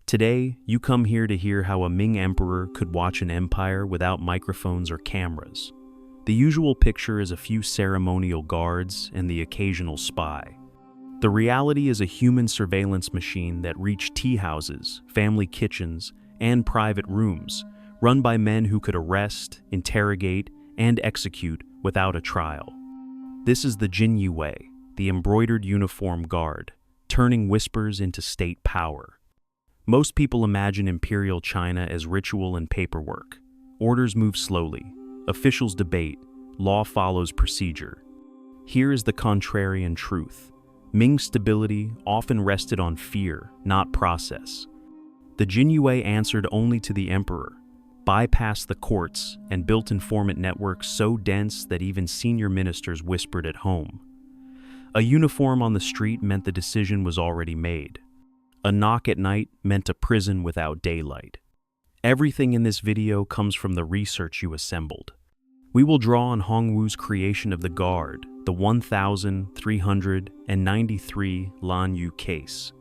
Today, you come here to hear how a Ming emperor could watch an empire without microphones or cameras. The usual picture is a few ceremonial guards and the occasional spy. The reality is a human surveillance machine that reached tea houses, family kitchens, and private rooms, run by men who could arrest, interrogate, and execute without a trial. This is the Jinyiwei, the embroidered uniform guard, turning whispers into state power. Most people imagine imperial China as ritual and paperwork. Orders move slowly, officials debate, law follows procedure. Here is the contrarian truth. Ming's stability often rested on fear, not process. The Jinyiwei answered only to the emperor, bypassed the courts, and built informant networks so dense that even senior ministers whispered at home. A uniform on the street meant the decision was already made. A knock at night meant a prison without daylight. Everything in this video comes from the research you assembled. We will draw on Hongwu's creation of the Guard, the 1393 Lan Yu case,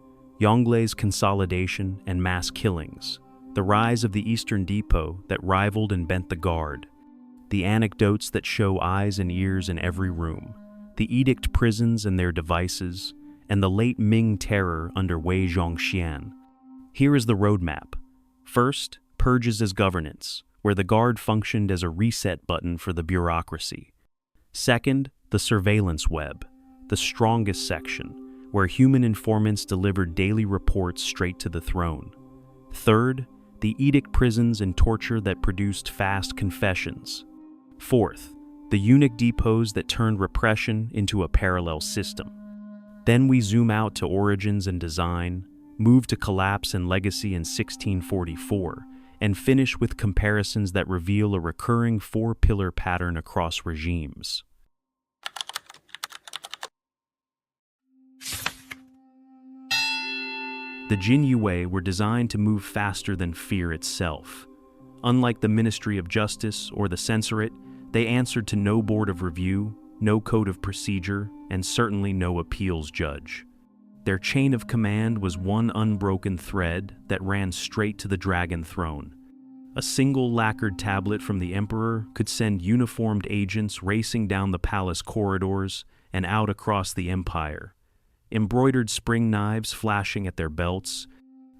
Yonglei's consolidation and mass killings, the rise of the Eastern Depot that rivaled and bent the Guard, the anecdotes that show eyes and ears in every room, the edict prisons and their devices, and the late Ming terror under Wei Zhongxian. Here is the roadmap. First, purges as governance, where the Guard functioned as a reset button for the bureaucracy. Second, the surveillance web, the strongest section, where human informants delivered daily reports straight to the throne. Third, the edict prisons and torture that produced fast confessions. Fourth, the eunuch depots that turned repression into a parallel system. Then we zoom out to origins and design, move to collapse and legacy in 1644, and finish with comparisons that reveal a recurring four-pillar pattern across regimes. The Jinyiwei were designed to move faster than fear itself. Unlike the Ministry of Justice or the Censorate, they answered to no board of review, no code of procedure, and certainly no appeals judge. Their chain of command was one unbroken thread that ran straight to the Dragon Throne. A single lacquered tablet from the Emperor could send uniformed agents racing down the palace corridors and out across the empire. Embroidered spring knives flashing at their belts,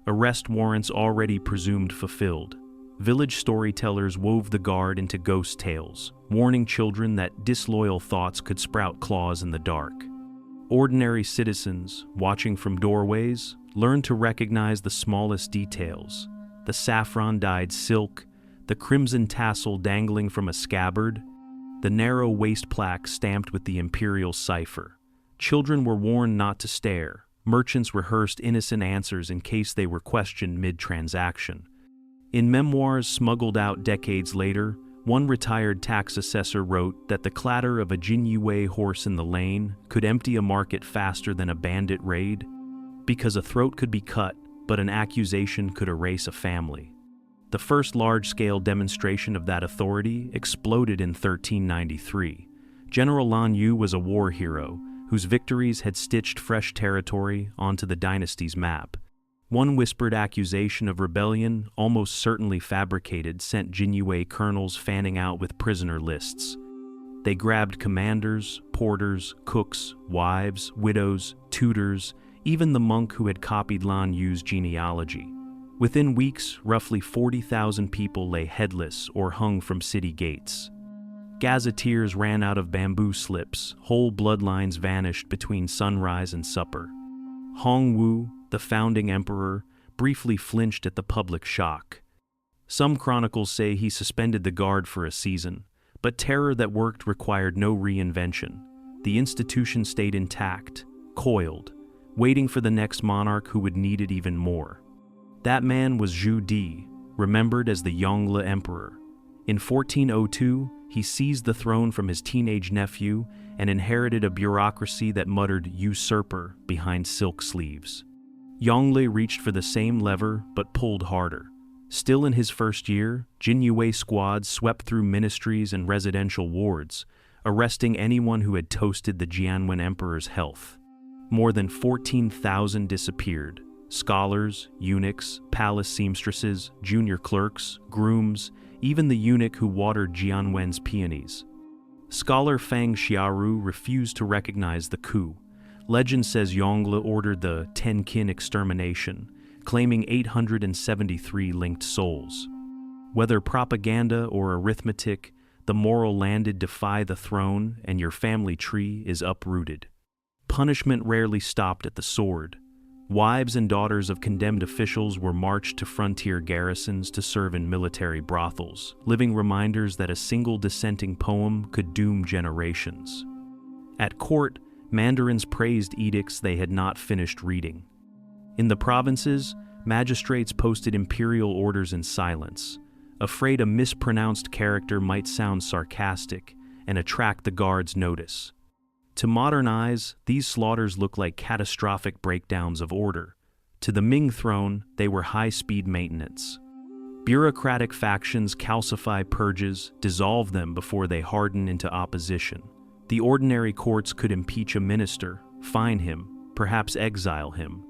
arrest warrants already presumed fulfilled. Village storytellers wove the Guard into ghost tales, warning children that disloyal thoughts could sprout claws in the dark. Ordinary citizens, watching from doorways, learned to recognize the smallest details: the saffron-dyed silk, the crimson tassel dangling from a scabbard, the narrow waist plaque stamped with the imperial cipher. Children were warned not to stare. Merchants rehearsed innocent answers in case they were questioned mid-transaction. In memoirs smuggled out decades later, one retired tax assessor wrote that the clatter of a Jinyiwei horse in the lane could empty a market faster than a bandit raid, because a throat could be cut, but an accusation could erase a family. The first large-scale demonstration of that authority exploded in 1393. General Lan Yu was a war hero whose victories had stitched fresh territory onto the dynasty's map. One whispered accusation of rebellion, almost certainly fabricated, sent Jinyiwei colonels fanning out with prisoner lists. They grabbed commanders, porters, cooks, wives, widows, tutors, even the monk who had copied Lan Yu's genealogy. Within weeks, roughly 40,000 people lay headless or hung from city gates. Gazetteers ran out of bamboo slips, whole bloodlines vanished between sunrise and supper. Hongwu, the founding emperor, briefly flinched at the public shock. Some chronicles say he suspended the Guard for a season, but terror that worked required no reinvention. The institution stayed intact, coiled, waiting for the next monarch who would need it even more. That man was Zhu Di, remembered as the Yongle Emperor. In 1402, he seized the throne from his teenage nephew and inherited a bureaucracy that muttered usurper behind silk sleeves. Yongle reached for the same lever but pulled harder. Still in his first year, Jinyiwei squads swept through ministries and residential wards, arresting anyone who had toasted the Jianwen Emperor's health. More than 14,000 disappeared, Scholars, eunuchs, palace seamstresses, junior clerks, grooms, even the eunuch who watered Jianwen's peonies. Scholar Fang Xiaoru refused to recognize the coup. Legend says Yongle ordered the Tenkin extermination, claiming 873 linked souls. Whether propaganda or arithmetic, the moral landed defy the throne and your family tree is uprooted. Punishment rarely stopped at the sword. Wives and daughters of condemned officials were marched to frontier garrisons to serve in military brothels, living reminders that a single dissenting poem could doom generations. At court, mandarins praised edicts they had not finished reading. In the provinces, magistrates posted imperial orders in silence, afraid a mispronounced character might sound sarcastic and attract the guards' notice. To modern eyes, these slaughters look like catastrophic breakdowns of order. To the Ming throne, they were high-speed maintenance. Bureaucratic factions calcify purges, dissolve them before they harden into opposition. The ordinary courts could impeach a minister, fine him, perhaps exile him.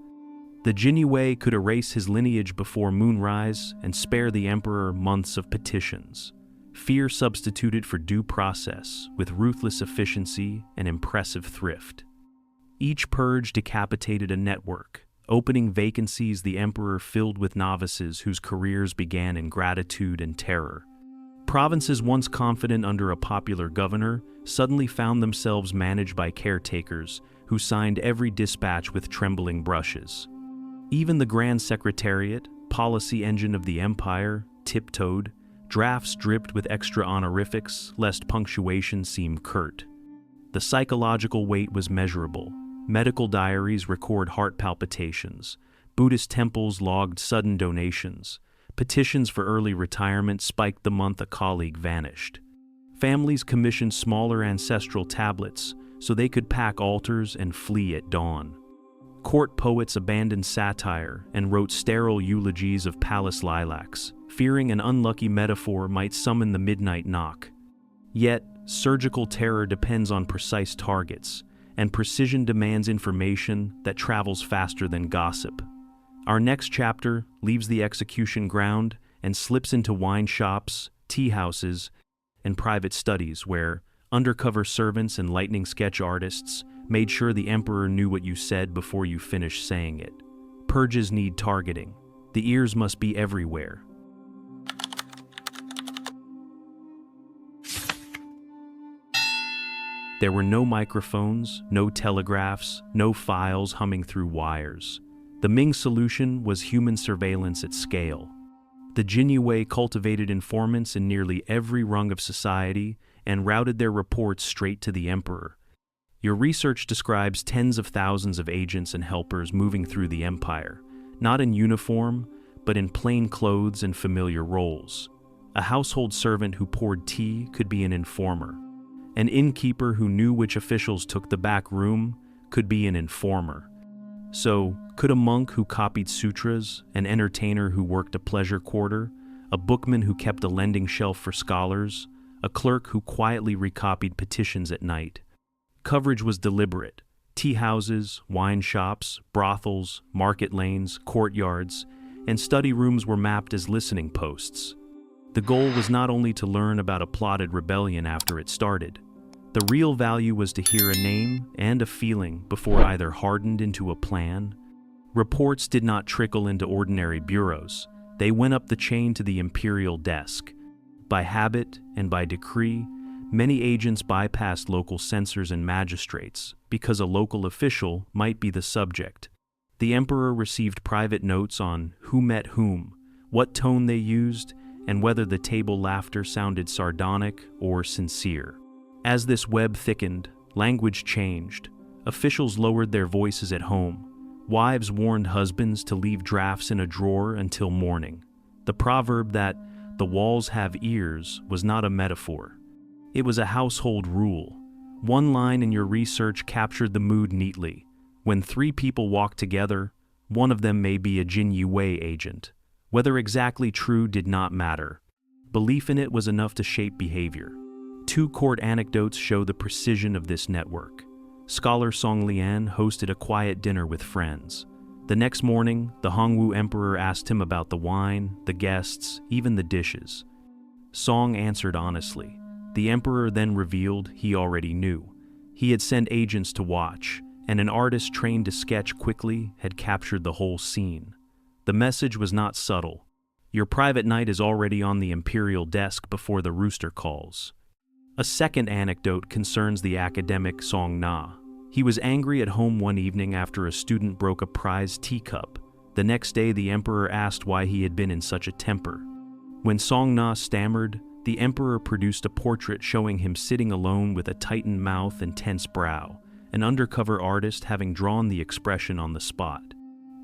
The Jinyiwei could erase his lineage before moonrise and spare the emperor months of petitions. Fear substituted for due process, with ruthless efficiency and impressive thrift. Each purge decapitated a network, opening vacancies the emperor filled with novices whose careers began in gratitude and terror. Provinces once confident under a popular governor suddenly found themselves managed by caretakers who signed every dispatch with trembling brushes. Even the Grand Secretariat, policy engine of the empire, tiptoed, drafts dripped with extra honorifics lest punctuation seem curt. The psychological weight was measurable. Medical diaries record heart palpitations. Buddhist temples logged sudden donations. Petitions for early retirement spiked the month a colleague vanished. Families commissioned smaller ancestral tablets so they could pack altars and flee at dawn. Court poets abandoned satire and wrote sterile eulogies of palace lilacs, fearing an unlucky metaphor might summon the midnight knock. Yet, surgical terror depends on precise targets, and precision demands information that travels faster than gossip. Our next chapter leaves the execution ground and slips into wine shops, tea houses, and private studies where undercover servants and lightning sketch artists made sure the emperor knew what you said before you finished saying it. Purges need targeting. The ears must be everywhere. There were no microphones, no telegraphs, no files humming through wires. The Ming solution was human surveillance at scale. The Jinyiwei cultivated informants in nearly every rung of society and routed their reports straight to the emperor. Your research describes tens of thousands of agents and helpers moving through the empire, not in uniform, but in plain clothes and familiar roles. A household servant who poured tea could be an informer. An innkeeper who knew which officials took the back room could be an informer. So, could a monk who copied sutras, an entertainer who worked a pleasure quarter, a bookman who kept a lending shelf for scholars, a clerk who quietly recopied petitions at night? Coverage was deliberate. Tea houses, wine shops, brothels, market lanes, courtyards, and study rooms were mapped as listening posts. The goal was not only to learn about a plotted rebellion after it started. The real value was to hear a name and a feeling before either hardened into a plan. Reports did not trickle into ordinary bureaus. They went up the chain to the imperial desk. By habit and by decree, many agents bypassed local censors and magistrates because a local official might be the subject. The emperor received private notes on who met whom, what tone they used, and whether the table laughter sounded sardonic or sincere. As this web thickened, language changed. Officials lowered their voices at home. Wives warned husbands to leave drafts in a drawer until morning. The proverb that the walls have ears was not a metaphor. It was a household rule. One line in your research captured the mood neatly. When 3 people walk together, one of them may be a Jinyiwei agent. Whether exactly true did not matter. Belief in it was enough to shape behavior. 2 court anecdotes show the precision of this network. Scholar Song Lian hosted a quiet dinner with friends. The next morning, the Hongwu emperor asked him about the wine, the guests, even the dishes. Song answered honestly. The emperor then revealed he already knew. He had sent agents to watch, and an artist trained to sketch quickly had captured the whole scene. The message was not subtle. Your private night is already on the imperial desk before the rooster calls. A second anecdote concerns the academic Song Na. He was angry at home one evening after a student broke a prized teacup. The next day, the emperor asked why he had been in such a temper. When Song Na stammered, the emperor produced a portrait showing him sitting alone with a tightened mouth and tense brow, an undercover artist having drawn the expression on the spot.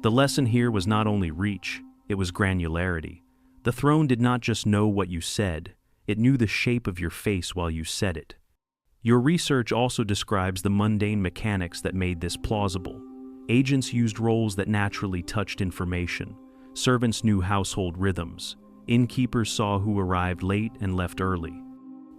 The lesson here was not only reach, it was granularity. The throne did not just know what you said, it knew the shape of your face while you said it. Your research also describes the mundane mechanics that made this plausible. Agents used roles that naturally touched information. Servants knew household rhythms. Innkeepers saw who arrived late and left early.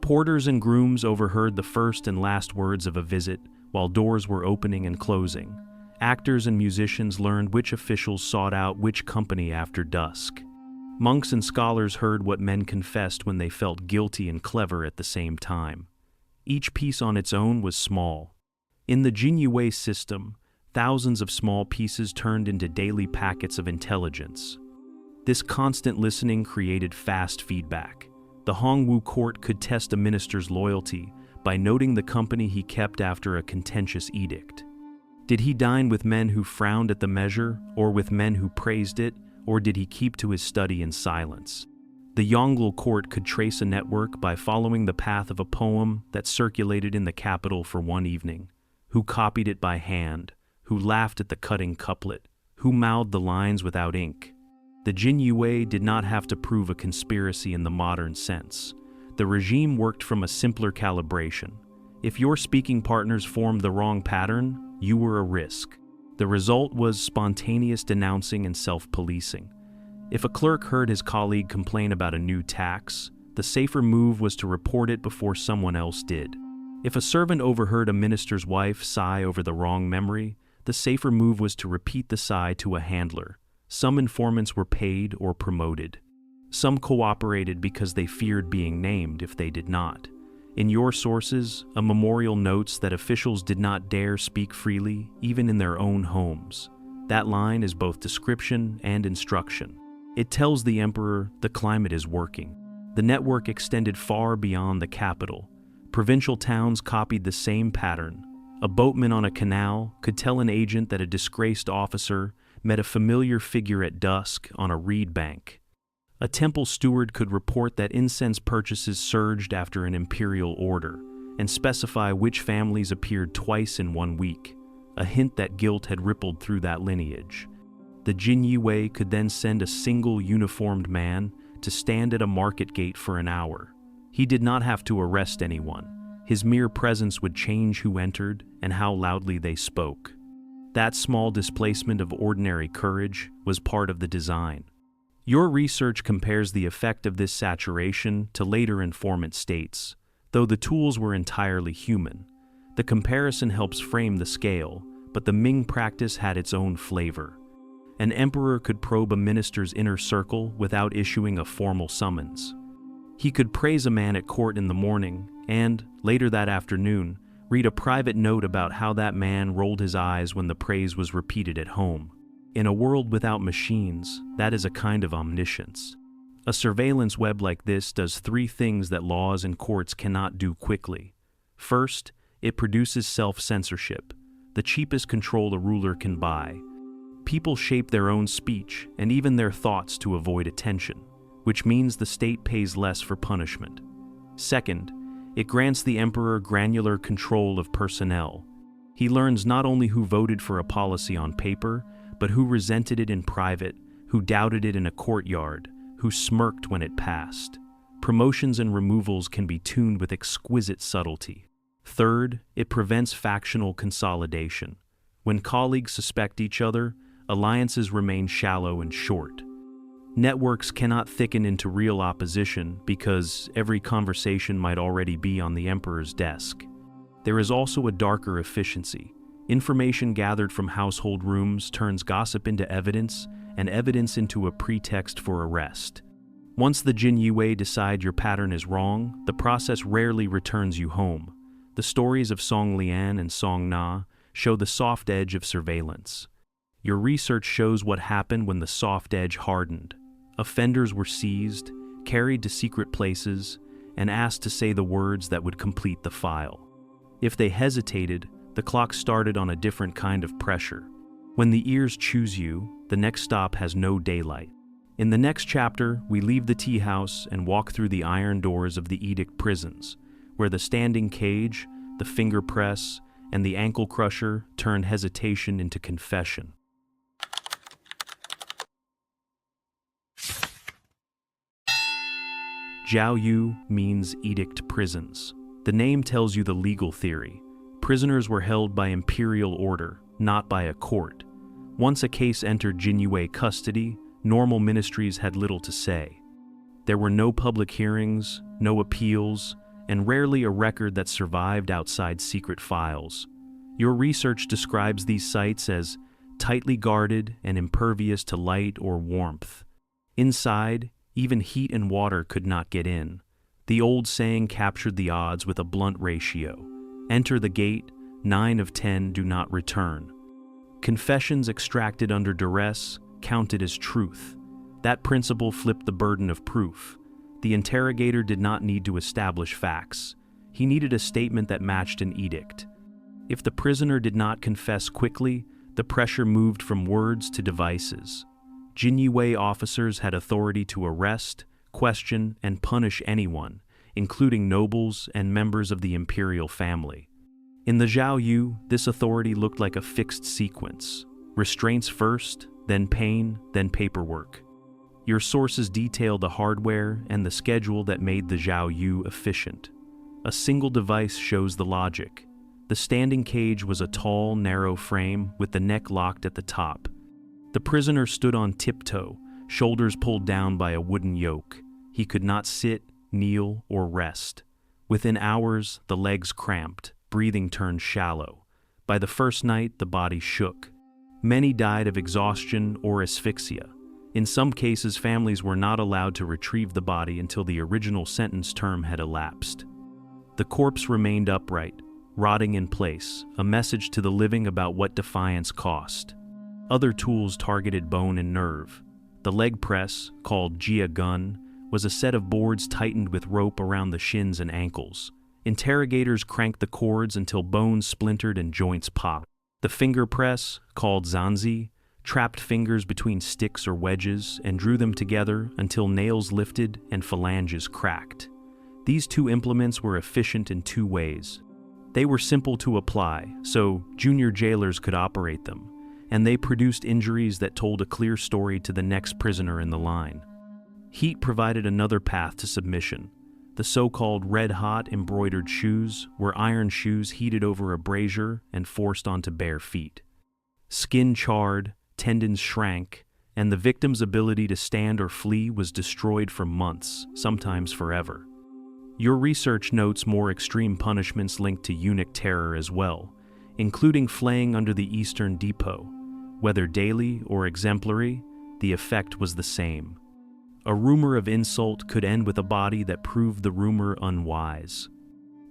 Porters and grooms overheard the first and last words of a visit, while doors were opening and closing. Actors and musicians learned which officials sought out which company after dusk. Monks and scholars heard what men confessed when they felt guilty and clever at the same time. Each piece on its own was small. In the Jinyiwei system, thousands of small pieces turned into daily packets of intelligence. This constant listening created fast feedback. The Hongwu court could test a minister's loyalty by noting the company he kept after a contentious edict. Did he dine with men who frowned at the measure, or with men who praised it, or did he keep to his study in silence? The Yongle court could trace a network by following the path of a poem that circulated in the capital for one evening. Who copied it by hand? Who laughed at the cutting couplet? Who mouthed the lines without ink? The Jinyiwei did not have to prove a conspiracy in the modern sense. The regime worked from a simpler calibration. If your speaking partners formed the wrong pattern, you were a risk. The result was spontaneous denouncing and self-policing. If a clerk heard his colleague complain about a new tax, the safer move was to report it before someone else did. If a servant overheard a minister's wife sigh over the wrong memory, the safer move was to repeat the sigh to a handler. Some informants were paid or promoted. Some cooperated because they feared being named if they did not. In your sources, a memorial notes that officials did not dare speak freely, even in their own homes. That line is both description and instruction. It tells the emperor the climate is working. The network extended far beyond the capital. Provincial towns copied the same pattern. A boatman on a canal could tell an agent that a disgraced officer met a familiar figure at dusk on a reed bank. A temple steward could report that incense purchases surged after an imperial order and specify which families appeared twice in 1 week, a hint that guilt had rippled through that lineage. The Jinyiwei could then send a single uniformed man to stand at a market gate for an hour. He did not have to arrest anyone. His mere presence would change who entered and how loudly they spoke. That small displacement of ordinary courage was part of the design. Your research compares the effect of this saturation to later informant states, though the tools were entirely human. The comparison helps frame the scale, but the Ming practice had its own flavor. An emperor could probe a minister's inner circle without issuing a formal summons. He could praise a man at court in the morning and, later that afternoon, read a private note about how that man rolled his eyes when the praise was repeated at home. In a world without machines, that is a kind of omniscience. A surveillance web like this does 3 things that laws and courts cannot do quickly. First, it produces self-censorship, the cheapest control a ruler can buy. People shape their own speech and even their thoughts to avoid attention, which means the state pays less for punishment. Second, it grants the emperor granular control of personnel. He learns not only who voted for a policy on paper, but who resented it in private, who doubted it in a courtyard, who smirked when it passed. Promotions and removals can be tuned with exquisite subtlety. Third, it prevents factional consolidation. When colleagues suspect each other, alliances remain shallow and short. Networks cannot thicken into real opposition because every conversation might already be on the emperor's desk. There is also a darker efficiency. Information gathered from household rooms turns gossip into evidence, and evidence into a pretext for arrest. Once the Jinyiwei decide your pattern is wrong, the process rarely returns you home. The stories of Song Lian and Song Na show the soft edge of surveillance. Your research shows what happened when the soft edge hardened. Offenders were seized, carried to secret places, and asked to say the words that would complete the file. If they hesitated, the clock started on a different kind of pressure. When the ears choose you, the next stop has no daylight. In the next chapter, we leave the tea house and walk through the iron doors of the edict prisons, where the standing cage, the finger press, and the ankle crusher turn hesitation into confession. Jiaoyu means edict prisons. The name tells you the legal theory. Prisoners were held by imperial order, not by a court. Once a case entered Jinyiwei custody, normal ministries had little to say. There were no public hearings, no appeals, and rarely a record that survived outside secret files. Your research describes these sites as tightly guarded and impervious to light or warmth. Inside, even heat and water could not get in. The old saying captured the odds with a blunt ratio. Enter the gate, 9 of 10 do not return. Confessions extracted under duress counted as truth. That principle flipped the burden of proof. The interrogator did not need to establish facts. He needed a statement that matched an edict. If the prisoner did not confess quickly, the pressure moved from words to devices. Jinyiwei officers had authority to arrest, question, and punish anyone, including nobles and members of the imperial family. In the Jiaoyu, this authority looked like a fixed sequence. Restraints first, then pain, then paperwork. Your sources detail the hardware and the schedule that made the Jiaoyu efficient. A single device shows the logic. The standing cage was a tall, narrow frame with the neck locked at the top. The prisoner stood on tiptoe, shoulders pulled down by a wooden yoke. He could not sit, kneel, or rest. Within hours, the legs cramped, breathing turned shallow. By the first night, the body shook. Many died of exhaustion or asphyxia. In some cases, families were not allowed to retrieve the body until the original sentence term had elapsed. The corpse remained upright, rotting in place, a message to the living about what defiance cost. Other tools targeted bone and nerve. The leg press, called Jia gun, was a set of boards tightened with rope around the shins and ankles. Interrogators cranked the cords until bones splintered and joints popped. The finger press, called zanzi, trapped fingers between sticks or wedges and drew them together until nails lifted and phalanges cracked. These two implements were efficient in two ways. They were simple to apply, so junior jailers could operate them, and they produced injuries that told a clear story to the next prisoner in the line. Heat provided another path to submission. The so-called red-hot embroidered shoes were iron shoes heated over a brazier and forced onto bare feet. Skin charred, tendons shrank, and the victim's ability to stand or flee was destroyed for months, sometimes forever. Your research notes more extreme punishments linked to eunuch terror as well, including flaying under the Eastern Depot. Whether daily or exemplary, the effect was the same. A rumor of insult could end with a body that proved the rumor unwise.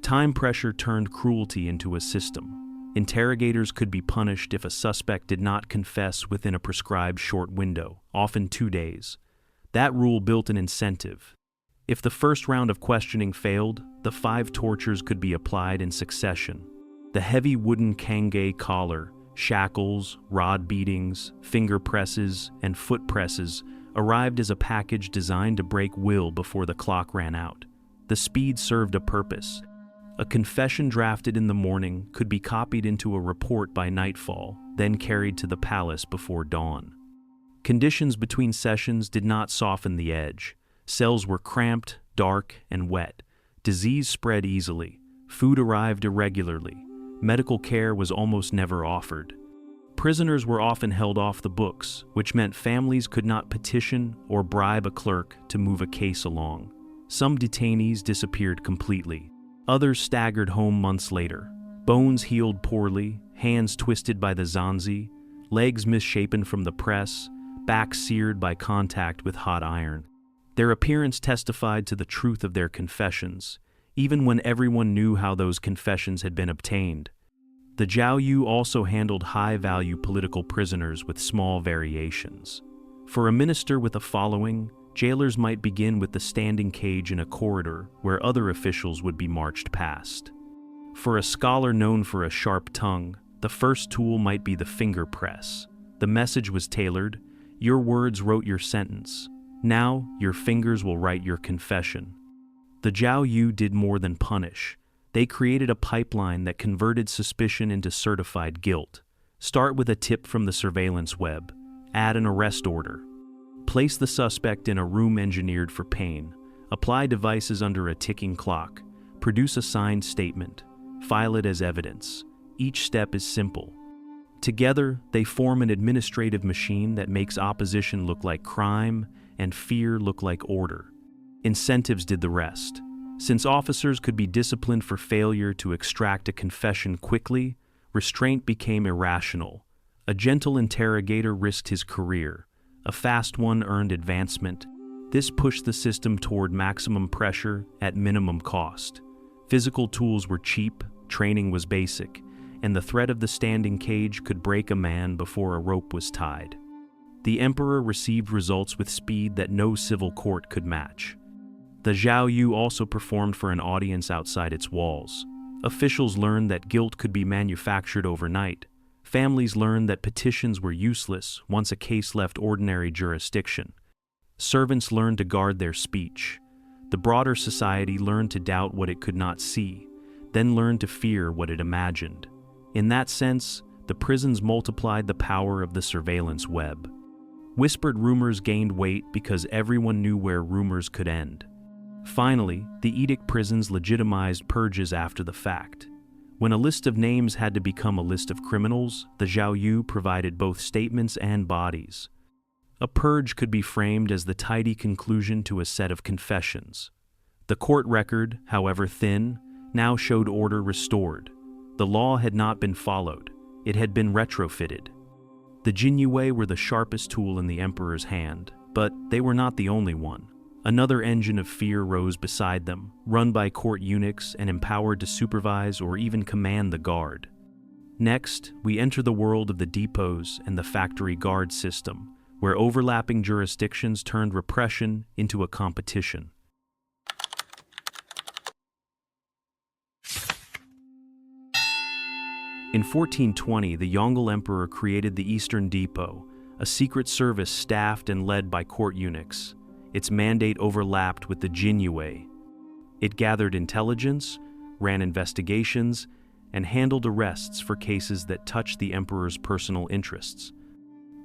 Time pressure turned cruelty into a system. Interrogators could be punished if a suspect did not confess within a prescribed short window, often 2 days. That rule built an incentive. If the first round of questioning failed, the 5 tortures could be applied in succession. The heavy wooden kange collar, shackles, rod beatings, finger presses, and foot presses arrived as a package designed to break will before the clock ran out. The speed served a purpose. A confession drafted in the morning could be copied into a report by nightfall, then carried to the palace before dawn. Conditions between sessions did not soften the edge. Cells were cramped, dark, and wet. Disease spread easily. Food arrived irregularly. Medical care was almost never offered. Prisoners were often held off the books, which meant families could not petition or bribe a clerk to move a case along. Some detainees disappeared completely. Others staggered home months later. Bones healed poorly, hands twisted by the zanzi, legs misshapen from the press, backs seared by contact with hot iron. Their appearance testified to the truth of their confessions, even when everyone knew how those confessions had been obtained. The Jiaoyu also handled high-value political prisoners with small variations. For a minister with a following, jailers might begin with the standing cage in a corridor where other officials would be marched past. For a scholar known for a sharp tongue, the first tool might be the finger press. The message was tailored. Your words wrote your sentence. Now, your fingers will write your confession. The Jiaoyu did more than punish. They created a pipeline that converted suspicion into certified guilt. Start with a tip from the surveillance web. Add an arrest order. Place the suspect in a room engineered for pain. Apply devices under a ticking clock. Produce a signed statement. File it as evidence. Each step is simple. Together, they form an administrative machine that makes opposition look like crime and fear look like order. Incentives did the rest. Since officers could be disciplined for failure to extract a confession quickly, restraint became irrational. A gentle interrogator risked his career. A fast one earned advancement. This pushed the system toward maximum pressure at minimum cost. Physical tools were cheap, training was basic, and the threat of the standing cage could break a man before a rope was tied. The emperor received results with speed that no civil court could match. The Jiaoyu also performed for an audience outside its walls. Officials learned that guilt could be manufactured overnight. Families learned that petitions were useless once a case left ordinary jurisdiction. Servants learned to guard their speech. The broader society learned to doubt what it could not see, then learned to fear what it imagined. In that sense, the prisons multiplied the power of the surveillance web. Whispered rumors gained weight because everyone knew where rumors could end. Finally, the edict prisons legitimized purges after the fact. When a list of names had to become a list of criminals, the Jiaoyu provided both statements and bodies. A purge could be framed as the tidy conclusion to a set of confessions. The court record, however thin, now showed order restored. The law had not been followed. It had been retrofitted. The Jinyiwei were the sharpest tool in the emperor's hand, but they were not the only one. Another engine of fear rose beside them, run by court eunuchs and empowered to supervise or even command the guard. Next, we enter the world of the depots and the factory guard system, where overlapping jurisdictions turned repression into a competition. In 1420, the Yongle Emperor created the Eastern Depot, a secret service staffed and led by court eunuchs. Its mandate overlapped with the Jinyiwei. It gathered intelligence, ran investigations, and handled arrests for cases that touched the emperor's personal interests.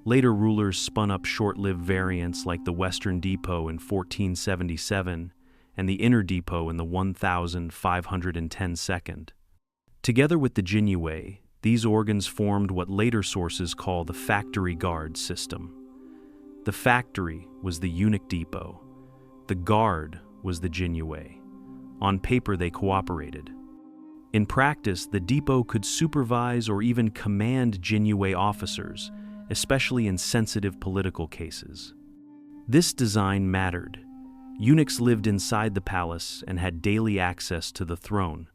Later rulers spun up short-lived variants like the Western Depot in 1477 and the Inner Depot in the 1512. Together with the Jinyiwei, these organs formed what later sources call the factory guard system. The factory was the eunuch depot. The guard was the Jinyiwei. On paper, they cooperated. In practice, the depot could supervise or even command Jinyiwei officers, especially in sensitive political cases. This design mattered. Eunuchs lived inside the palace and had daily access to the throne.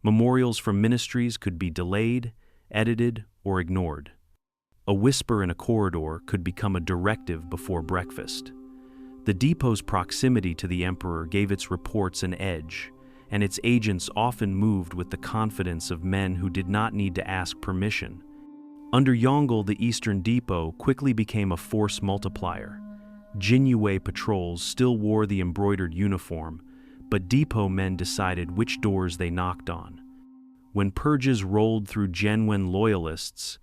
Memorials from ministries could be delayed, edited, or ignored. A whisper in a corridor could become a directive before breakfast. The depot's proximity to the emperor gave its reports an edge, and its agents often moved with the confidence of men who did not need to ask permission. Under Yongle, the Eastern Depot quickly became a force multiplier. Jinyiwei patrols still wore the embroidered uniform, but depot men decided which doors they knocked on. When purges rolled through genuine loyalists,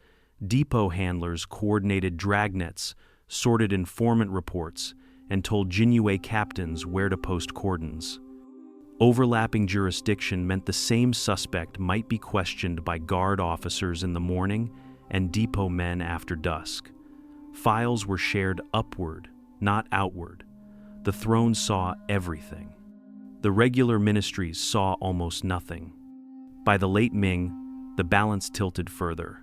depot handlers coordinated dragnets, sorted informant reports, and told Jinyiwei captains where to post cordons. Overlapping jurisdiction meant the same suspect might be questioned by guard officers in the morning and depot men after dusk. Files were shared upward, not outward. The throne saw everything. The regular ministries saw almost nothing. By the late Ming, the balance tilted further.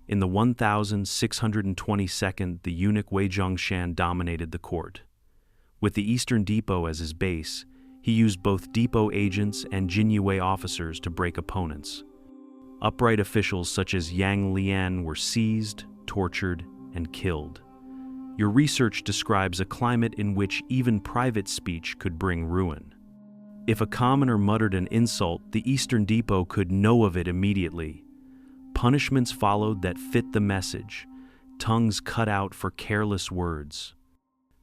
In the 1622nd, the eunuch Wei Zhongshan dominated the court. With the Eastern Depot as his base, he used both depot agents and Jinyiwei officers to break opponents. Upright officials such as Yang Lian were seized, tortured, and killed. Your research describes a climate in which even private speech could bring ruin. If a commoner muttered an insult, the Eastern Depot could know of it immediately. Punishments followed that fit the message, tongues cut out for careless words.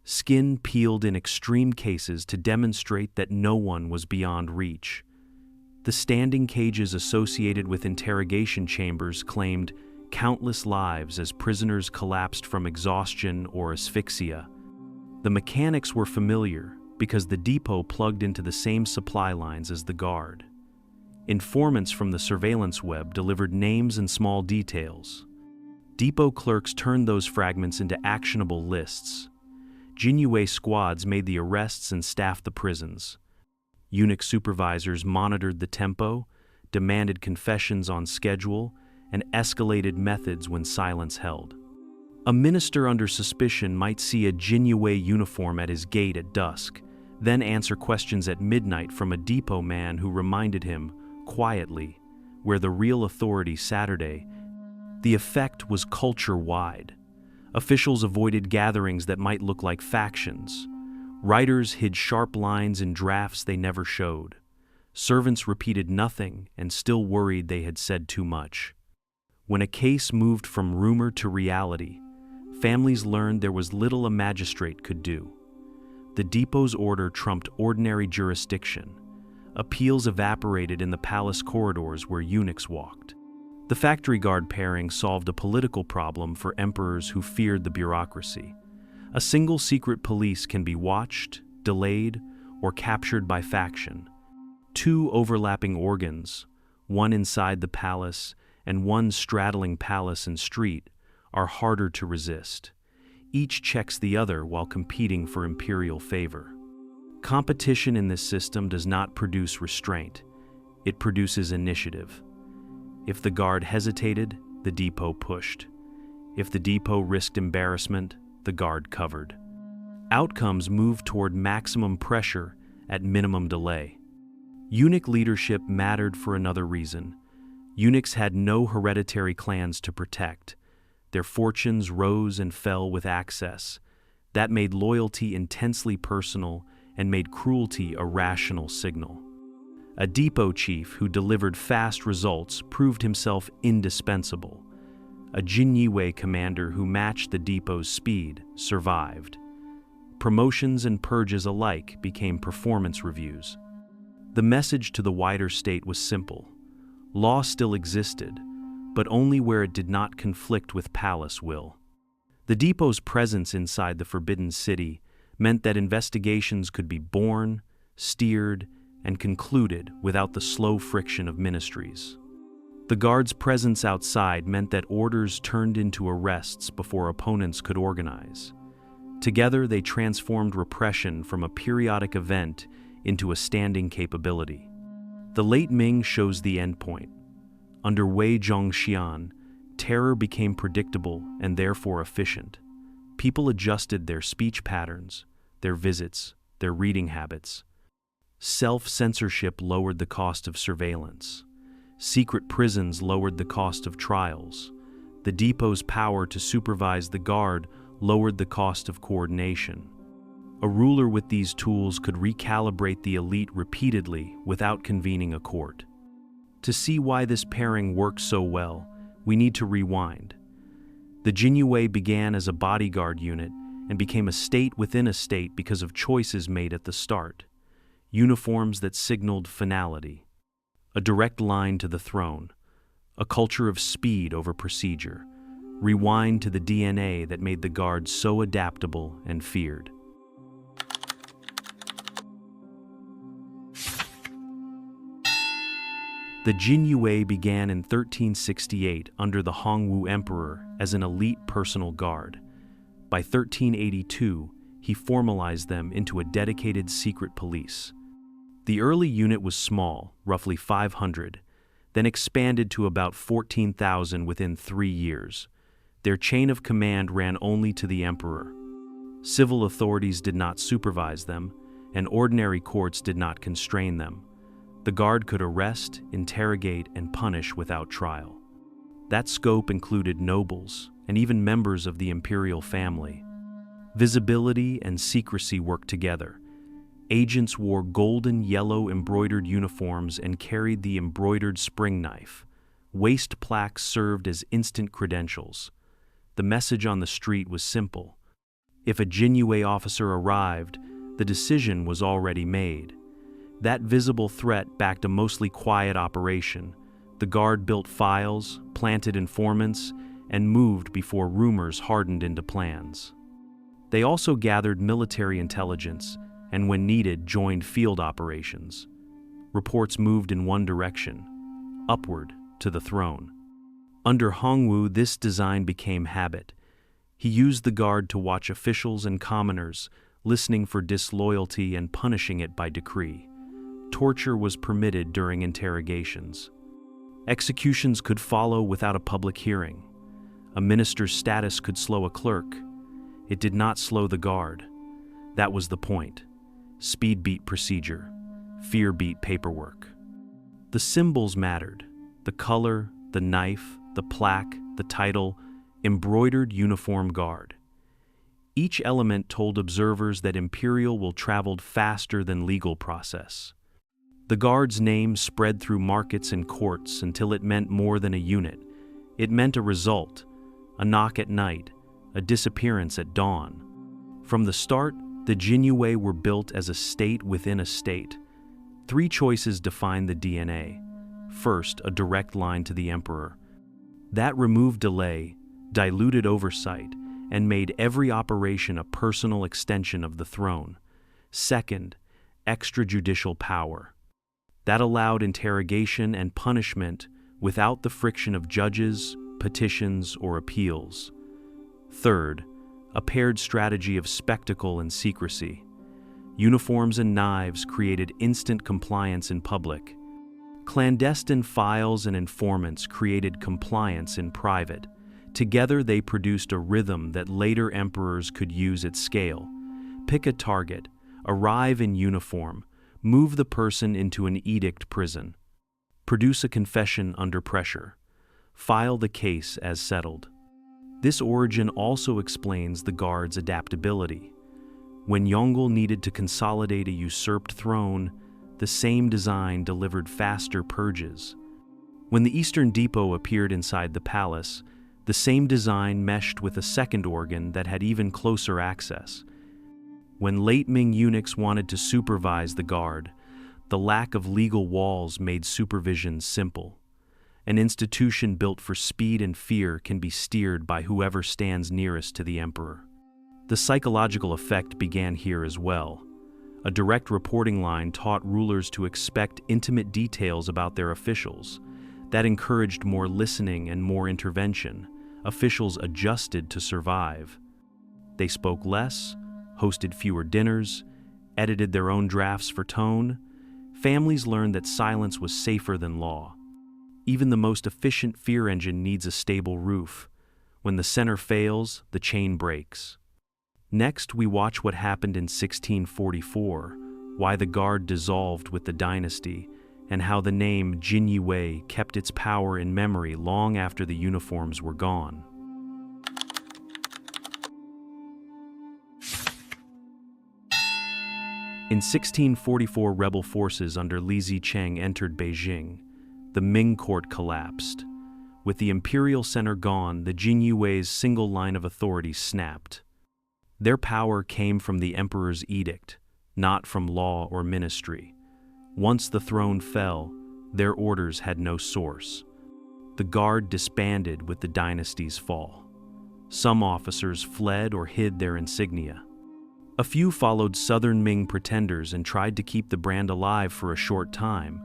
Skin peeled in extreme cases to demonstrate that no one was beyond reach. The standing cages associated with interrogation chambers claimed countless lives as prisoners collapsed from exhaustion or asphyxia. The mechanics were familiar because the depot plugged into the same supply lines as the guard. Informants from the surveillance web delivered names and small details. Depot clerks turned those fragments into actionable lists. Jinyiwei squads made the arrests and staffed the prisons. Eunuch supervisors monitored the tempo, demanded confessions on schedule, and escalated methods when silence held. A minister under suspicion might see a Jinyiwei uniform at his gate at dusk, then answer questions at midnight from a depot man who reminded him, quietly, where the real authority Saturday. The effect was culture-wide. Officials avoided gatherings that might look like factions. Writers hid sharp lines in drafts they never showed. Servants repeated nothing and still worried they had said too much. When a case moved from rumor to reality, families learned there was little a magistrate could do. The depot's order trumped ordinary jurisdiction. Appeals evaporated in the palace corridors where eunuchs walked. The factory guard pairing solved a political problem for emperors who feared the bureaucracy. A single secret police can be watched, delayed, or captured by faction. Two overlapping organs, one inside the palace and one straddling palace and street, are harder to resist. Each checks the other while competing for imperial favor. Competition in this system does not produce restraint. It produces initiative. If the guard hesitated, the depot pushed. If the depot risked embarrassment, the guard covered. Outcomes moved toward maximum pressure at minimum delay. Eunuch leadership mattered for another reason. Eunuchs had no hereditary clans to protect. Their fortunes rose and fell with access. That made loyalty intensely personal and made cruelty a rational signal. A depot chief who delivered fast results proved himself indispensable. A Jinyiwei commander who matched the depot's speed survived. Promotions and purges alike became performance reviews. The message to the wider state was simple. Law still existed, but only where it did not conflict with palace will. The depot's presence inside the Forbidden City meant that investigations could be born, steered, and concluded without the slow friction of ministries. The guard's presence outside meant that orders turned into arrests before opponents could organize. Together, they transformed repression from a periodic event into a standing capability. The late Ming shows the endpoint. Under Wei Zhongshan, terror became predictable and therefore efficient. People adjusted their speech patterns, their visits, their reading habits. Self-censorship lowered the cost of surveillance. Secret prisons lowered the cost of trials. The depot's power to supervise the guard lowered the cost of coordination. A ruler with these tools could recalibrate the elite repeatedly without convening a court. To see why this pairing worked so well, we need to rewind. The Jinyiwei began as a bodyguard unit and became a state within a state because of choices made at the start. Uniforms that signaled finality. A direct line to the throne. A culture of speed over procedure. Rewind to the DNA that made the guard so adaptable and feared. The Jinyiwei began in 1368 under the Hongwu Emperor as an elite personal guard. By 1382, he formalized them into a dedicated secret police. The early unit was small, roughly 500. then expanded to about 14,000 within 3 years. Their chain of command ran only to the emperor. Civil authorities did not supervise them, and ordinary courts did not constrain them. The guard could arrest, interrogate, and punish without trial. That scope included nobles and even members of the imperial family. Visibility and secrecy worked together. Agents wore golden yellow embroidered uniforms and carried the embroidered spring knife. Waist plaques served as instant credentials. The message on the street was simple. If a Jinyiwei officer arrived, the decision was already made. That visible threat backed a mostly quiet operation. The guard built files, planted informants, and moved before rumors hardened into plans. They also gathered military intelligence and, when needed, joined field operations. Reports moved in one direction, upward to the throne. Under Hongwu, this design became habit. He used the guard to watch officials and commoners, listening for disloyalty and punishing it by decree. Torture was permitted during interrogations. Executions could follow without a public hearing. A minister's status could slow a clerk. It did not slow the guard. That was the point. Speed beat procedure. Fear beat paperwork. The symbols mattered. The color, the knife, the plaque, the title, embroidered uniform guard. Each element told observers that Imperial will traveled faster than legal process. The guard's name spread through markets and courts until it meant more than a unit. It meant a result, a knock at night, a disappearance at dawn. From the start, the Jinyiwei were built as a state within a state. 3 choices defined the DNA. First, a direct line to the emperor. That removed delay, diluted oversight, and made every operation a personal extension of the throne. Second, extrajudicial power. That allowed interrogation and punishment without the friction of judges, petitions, or appeals. Third, a paired strategy of spectacle and secrecy. Uniforms and knives created instant compliance in public. Clandestine files and informants created compliance in private. Together they produced a rhythm that later emperors could use at scale. Pick a target, arrive in uniform, move the person into an edict prison. Produce a confession under pressure. File the case as settled. This origin also explains the guard's adaptability. When Yongle needed to consolidate a usurped throne, the same design delivered faster purges. When the Eastern Depot appeared inside the palace, the same design meshed with a second organ that had even closer access. When late Ming eunuchs wanted to supervise the guard, the lack of legal walls made supervision simple. An institution built for speed and fear can be steered by whoever stands nearest to the emperor. The psychological effect began here as well. A direct reporting line taught rulers to expect intimate details about their officials. That encouraged more listening and more intervention. Officials adjusted to survive. They spoke less, hosted fewer dinners, edited their own drafts for tone. Families learned that silence was safer than law. Even the most efficient fear engine needs a stable roof. When the center fails, the chain breaks. Next, we watch what happened in 1644, why the guard dissolved with the dynasty, and how the name Jinyiwei kept its power in memory long after the uniforms were gone. In 1644, rebel forces under Li Zicheng entered Beijing. The Ming court collapsed. With the imperial center gone, the Jinyiwei's single line of authority snapped. Their power came from the emperor's edict, not from law or ministry. Once the throne fell, their orders had no source. The guard disbanded with the dynasty's fall. Some officers fled or hid their insignia. A few followed southern Ming pretenders and tried to keep the brand alive for a short time,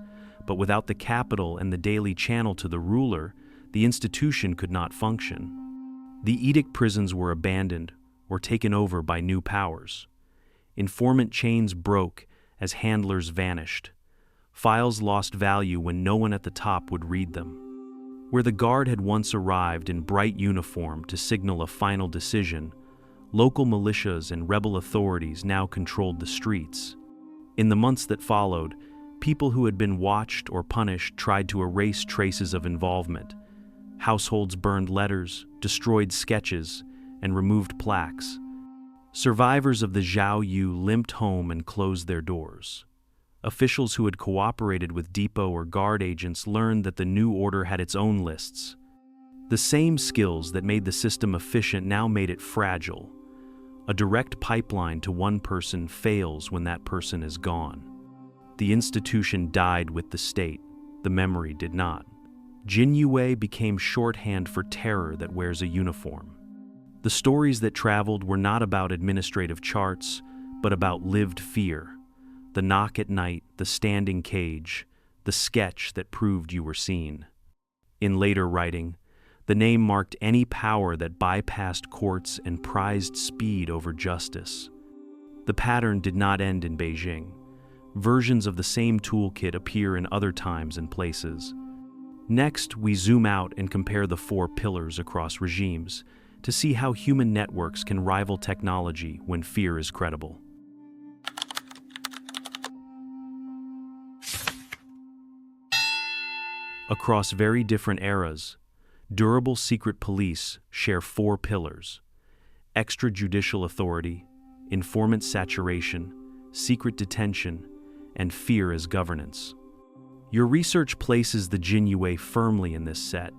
but without the capital and the daily channel to the ruler, the institution could not function. The edict prisons were abandoned or taken over by new powers. Informant chains broke as handlers vanished. Files lost value when no one at the top would read them. Where the guard had once arrived in bright uniform to signal a final decision, local militias and rebel authorities now controlled the streets. In the months that followed, people who had been watched or punished tried to erase traces of involvement. Households burned letters, destroyed sketches, and removed plaques. Survivors of the Zhao Yu limped home and closed their doors. Officials who had cooperated with depot or guard agents learned that the new order had its own lists. The same skills that made the system efficient now made it fragile. A direct pipeline to one person fails when that person is gone. The institution died with the state, the memory did not. Jinyiwei became shorthand for terror that wears a uniform. The stories that traveled were not about administrative charts, but about lived fear. The knock at night, the standing cage, the sketch that proved you were seen. In later writing, the name marked any power that bypassed courts and prized speed over justice. The pattern did not end in Beijing. Versions of the same toolkit appear in other times and places. Next, we zoom out and compare the 4 pillars across regimes to see how human networks can rival technology when fear is credible. Across very different eras, durable secret police share 4 pillars: extrajudicial authority, informant saturation, secret detention, and fear as governance. Your research places the Jinyiwei firmly in this set.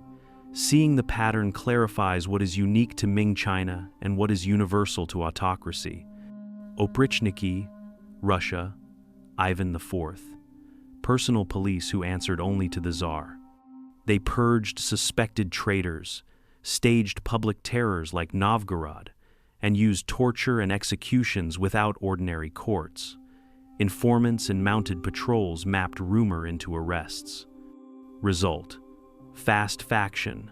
Seeing the pattern clarifies what is unique to Ming China and what is universal to autocracy. Oprichniki, Russia, Ivan IV. Personal police who answered only to the Tsar. They purged suspected traitors, staged public terrors like Novgorod, and used torture and executions without ordinary courts. Informants and mounted patrols mapped rumor into arrests. Result: fast faction,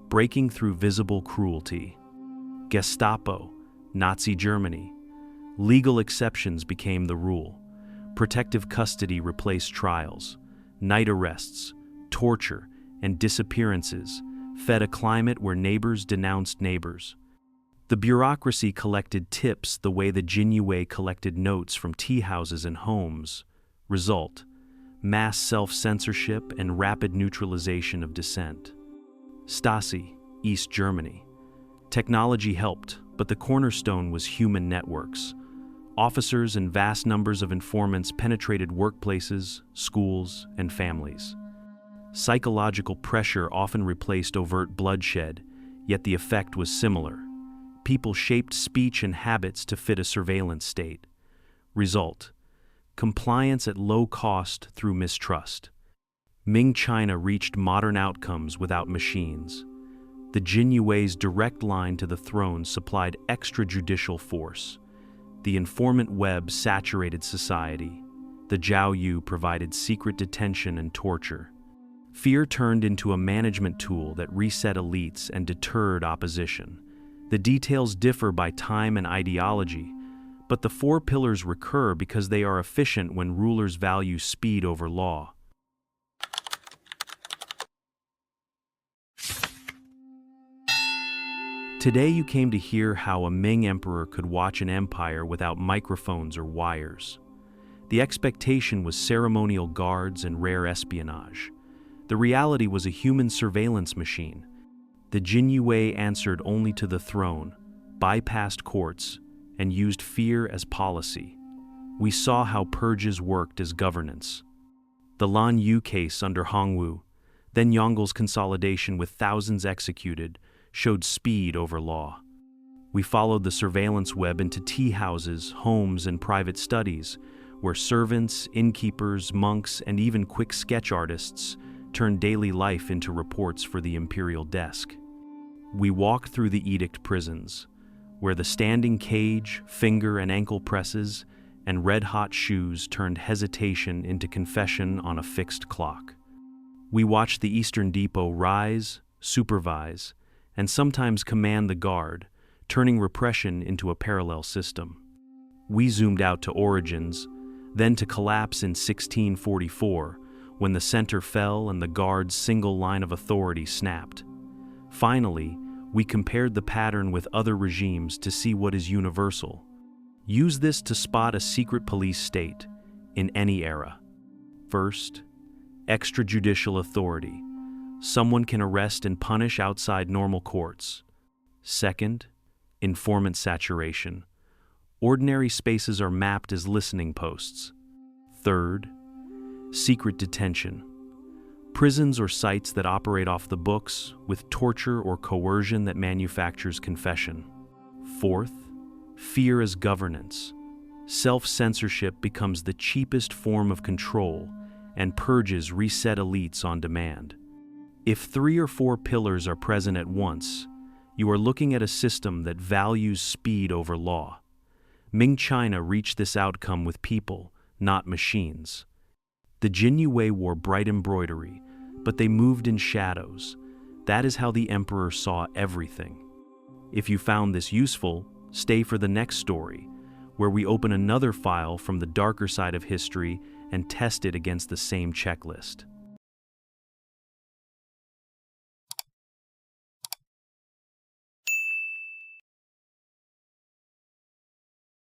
breaking through visible cruelty. Gestapo, Nazi Germany. Legal exceptions became the rule. Protective custody replaced trials. Night arrests, torture, and disappearances fed a climate where neighbors denounced neighbors. The bureaucracy collected tips the way the Jinyiwei collected notes from tea houses and homes. Result: mass self-censorship and rapid neutralization of dissent. Stasi, East Germany. Technology helped, but the cornerstone was human networks. Officers and vast numbers of informants penetrated workplaces, schools, and families. Psychological pressure often replaced overt bloodshed, yet the effect was similar. People shaped speech and habits to fit a surveillance state. Result: compliance at low cost through mistrust. Ming China reached modern outcomes without machines. The Jinyiwei's direct line to the throne supplied extrajudicial force. The informant web saturated society. The Zhao Yu provided secret detention and torture. Fear turned into a management tool that reset elites and deterred opposition. The details differ by time and ideology, but the 4 pillars recur because they are efficient when rulers value speed over law. Today you came to hear how a Ming emperor could watch an empire without microphones or wires. The expectation was ceremonial guards and rare espionage. The reality was a human surveillance machine. The Jinyiwei answered only to the throne, bypassed courts, and used fear as policy. We saw how purges worked as governance. The Lan Yu case under Hongwu, then Yonggle's consolidation with thousands executed, showed speed over law. We followed the surveillance web into tea houses, homes, and private studies, where servants, innkeepers, monks, and even quick sketch artists turned daily life into reports for the imperial desk. We walked through the edict prisons, where the standing cage, finger and ankle presses, and red-hot shoes turned hesitation into confession on a fixed clock. We watched the Eastern Depot rise, supervise, and sometimes command the guard, turning repression into a parallel system. We zoomed out to origins, then to collapse in 1644, when the center fell and the Guard's single line of authority snapped. Finally, we compared the pattern with other regimes to see what is universal. Use this to spot a secret police state in any era. First, extrajudicial authority. Someone can arrest and punish outside normal courts. Second, informant saturation. Ordinary spaces are mapped as listening posts. Third, secret detention. Prisons or sites that operate off the books with torture or coercion that manufactures confession. Fourth, fear as governance. Self-censorship becomes the cheapest form of control, and purges reset elites on demand. If 3 or 4 pillars are present at once, you are looking at a system that values speed over law. Ming China reached this outcome with people, not machines. The Jinyiwei wore bright embroidery, but they moved in shadows. That is how the emperor saw everything. If you found this useful, stay for the next story, where we open another file from the darker side of history and test it against the same checklist.